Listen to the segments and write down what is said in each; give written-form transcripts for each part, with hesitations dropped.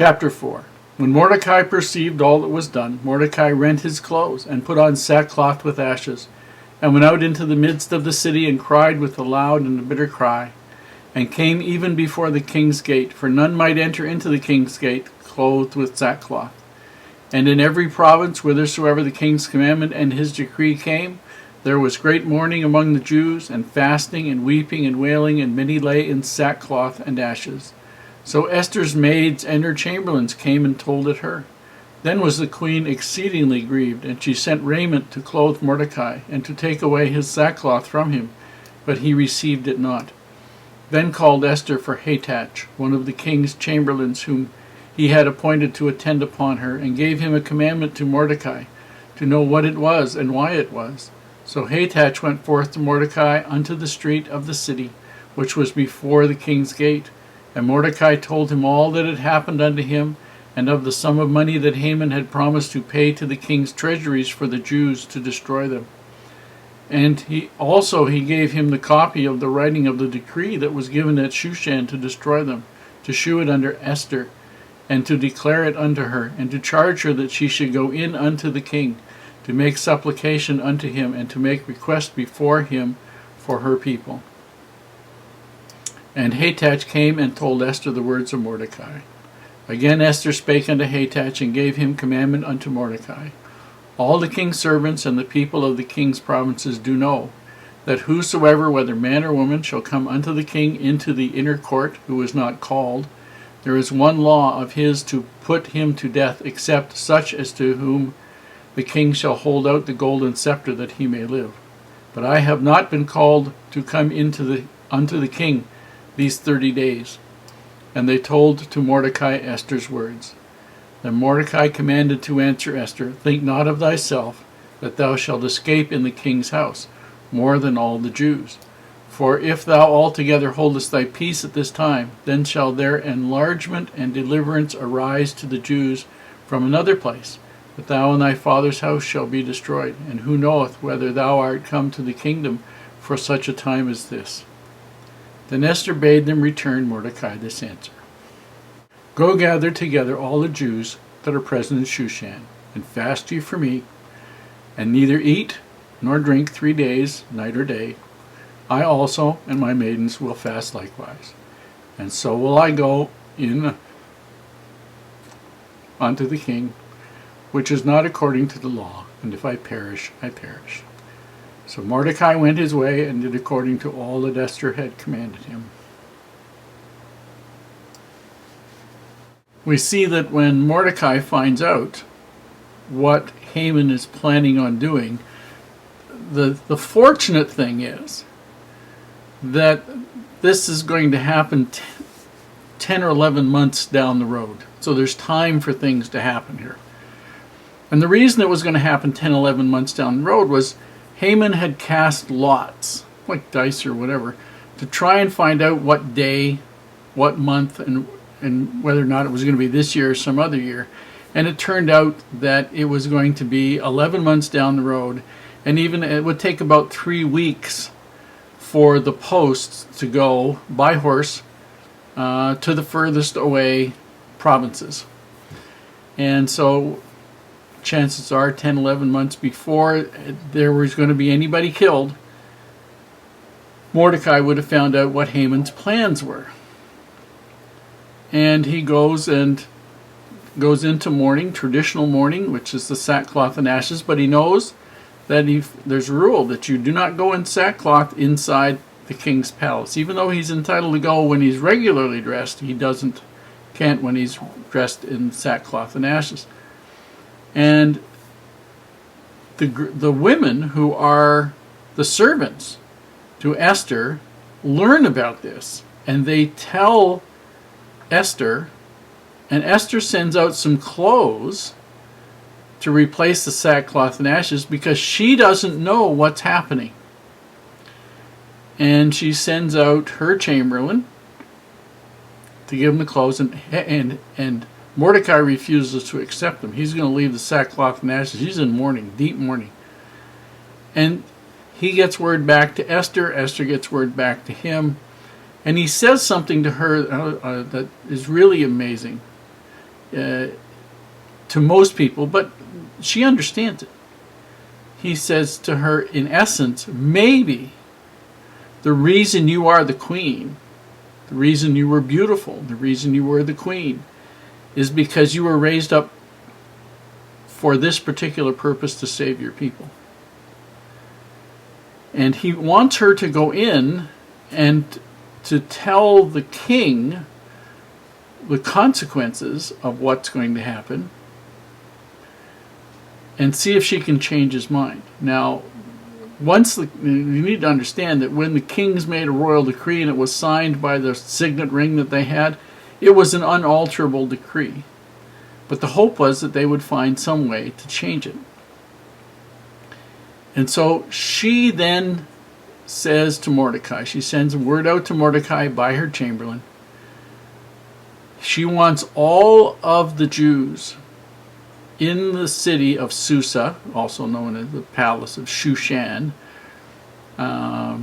Chapter 4. When Mordecai perceived all that was done, Mordecai rent his clothes, and put on sackcloth with ashes, and went out into the midst of the city, and cried with a loud and a bitter cry, and came even before the king's gate, for none might enter into the king's gate clothed with sackcloth. And in every province, whithersoever the king's commandment and his decree came, there was great mourning among the Jews, and fasting, and weeping, and wailing, and many lay in sackcloth and ashes. So Esther's maids and her chamberlains came and told it her. Then was the queen exceedingly grieved, and she sent raiment to clothe Mordecai, and to take away his sackcloth from him, but he received it not. Then called Esther for Hatach, one of the king's chamberlains, whom he had appointed to attend upon her, and gave him a commandment to Mordecai, to know what it was and why it was. So Hatach went forth to Mordecai unto the street of the city, which was before the king's gate. And Mordecai told him all that had happened unto him, and of the sum of money that Haman had promised to pay to the king's treasuries for the Jews to destroy them. And he gave him the copy of the writing of the decree that was given at Shushan to destroy them, to shew it unto Esther, and to declare it unto her, and to charge her that she should go in unto the king, to make supplication unto him, and to make request before him for her people. And Hatach came and told Esther the words of Mordecai. Again Esther spake unto Hatach, and gave him commandment unto Mordecai. All the king's servants and the people of the king's provinces do know, that whosoever, whether man or woman, shall come unto the king into the inner court, who is not called, there is one law of his to put him to death, except such as to whom the king shall hold out the golden scepter, that he may live. But I have not been called to come unto the king these 30 days. And they told to Mordecai Esther's words. Then Mordecai commanded to answer Esther, Think not of thyself, that thou shalt escape in the king's house, more than all the Jews. For if thou altogether holdest thy peace at this time, then shall their enlargement and deliverance arise to the Jews from another place, but thou and thy father's house shall be destroyed. And who knoweth whether thou art come to the kingdom for such a time as this? Then Esther bade them return Mordecai this answer. Go gather together all the Jews that are present in Shushan, and fast ye for me, and neither eat nor drink 3 days, night or day. I also and my maidens will fast likewise. And so will I go in unto the king, which is not according to the law, and if I perish, I perish. So Mordecai went his way and did according to all that Esther had commanded him. We see that when Mordecai finds out what Haman is planning on doing, the fortunate thing is that this is going to happen 10 or 11 months down the road. So there's time for things to happen here. And the reason it was going to happen 10, 11 months down the road was Haman had cast lots, like dice or whatever, to try and find out what day, what month, and whether or not it was going to be this year or some other year. And it turned out that it was going to be 11 months down the road, and even it would take about 3 weeks for the posts to go by horse to the furthest away provinces. And so chances are 10, 11 months before there was going to be anybody killed, Mordecai would have found out what Haman's plans were. And he goes into mourning, traditional mourning, which is the sackcloth and ashes, but he knows that there's a rule that you do not go in sackcloth inside the king's palace. Even though he's entitled to go when he's regularly dressed, he can't when he's dressed in sackcloth and ashes. And the women who are the servants to Esther learn about this, and they tell Esther, and Esther sends out some clothes to replace the sackcloth and ashes because she doesn't know what's happening. And she sends out her chamberlain to give him the clothes, and Mordecai refuses to accept them. He's going to leave the sackcloth and ashes. He's in mourning, deep mourning. And he gets word back to Esther. Esther gets word back to him. And he says something to her that is really amazing. to most people, but she understands it. He says to her, in essence, maybe the reason you are the queen, the reason you were beautiful, the reason you were the queen, is because you were raised up for this particular purpose, to save your people. And he wants her to go in and to tell the king the consequences of what's going to happen and see if she can change his mind. Now, you need to understand that when the kings made a royal decree and it was signed by the signet ring that they had, it was an unalterable decree. But the hope was that they would find some way to change it. And so she then says to Mordecai, she sends a word out to Mordecai by her chamberlain. She wants all of the Jews in the city of Susa, also known as the palace of Shushan, to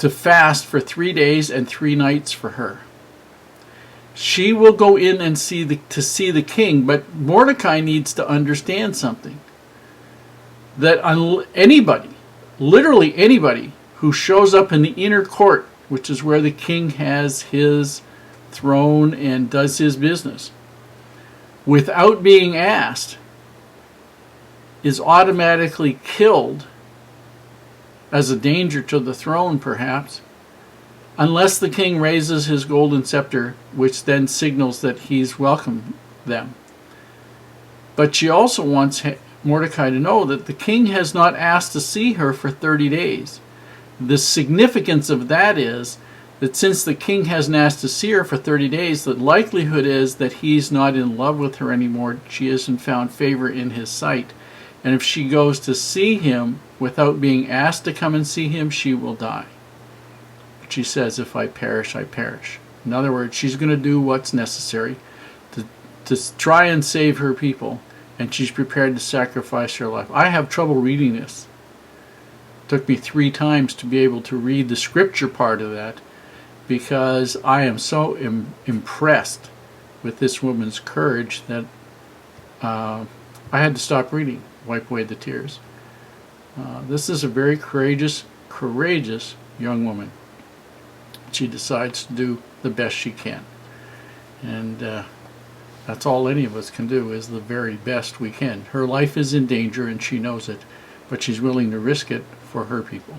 fast for 3 days and 3 nights for her. She will go in and see the king, but Mordecai needs to understand something. That anybody, literally anybody, who shows up in the inner court, which is where the king has his throne and does his business, without being asked, is automatically killed as a danger to the throne, perhaps, unless the king raises his golden scepter, which then signals that he's welcomed them. But she also wants Mordecai to know that the king has not asked to see her for 30 days. The significance of that is that since the king hasn't asked to see her for 30 days, the likelihood is that he's not in love with her anymore. She hasn't found favor in his sight. And if she goes to see him without being asked to come and see him, she will die. She says, if I perish, I perish. In other words, she's going to do what's necessary to try and save her people, and she's prepared to sacrifice her life. I have trouble reading this. It took me 3 times to be able to read the scripture part of that, because I am so impressed with this woman's courage that I had to stop reading, wipe away the tears. This is a very courageous young woman. She decides to do the best she can. And that's all any of us can do, is the very best we can. Her life is in danger and she knows it, but she's willing to risk it for her people.